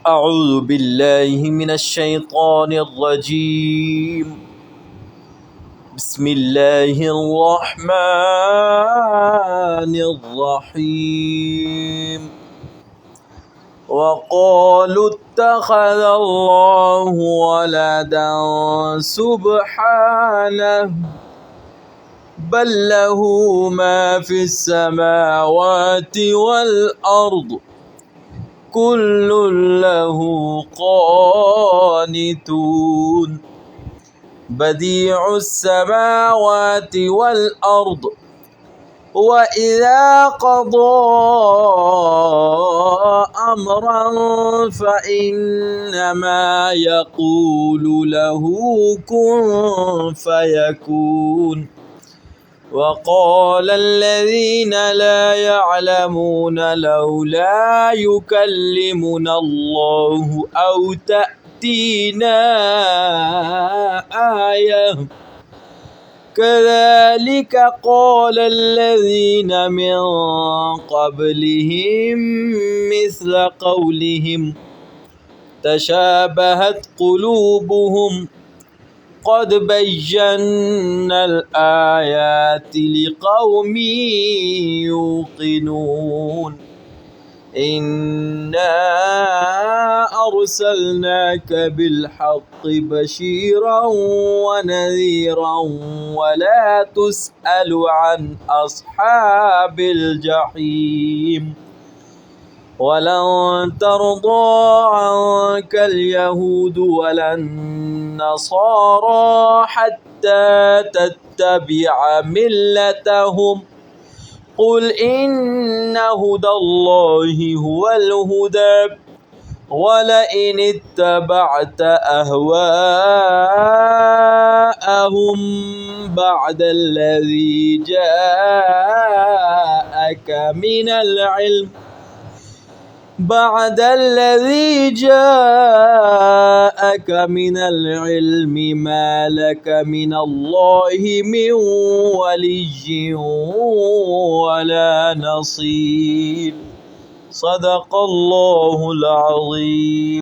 أعوذ بالله من الشيطان الرجيم. بسم الله الرحمن الرحيم. وقالوا اتخذ الله ولدا سبحانه بل له ما في السماوات والأرض كل له قانتون بديع السماوات والأرض وإذا قضى أمرا فإنما يقول له كن فيكون. وقال الذين لا يعلمون لولا يكلمنا الله أو تأتينا آية كذلك قال الذين من قبلهم مثل قولهم تشابهت قلوبهم قد بينا الآيات لقوم يوقنون. إنا أرسلناك بالحق بشيرا ونذيرا ولا تسأل عن أصحاب الجحيم. ولن ترضى عنك اليهود ولا النصارى حتى تتبع ملتهم قل إن هدى الله هو الهدى ولئن اتبعت أهواءهم بعد الذي جاءك من العلم ما لك من الله من ولي ولا نصير. صدق الله العظيم.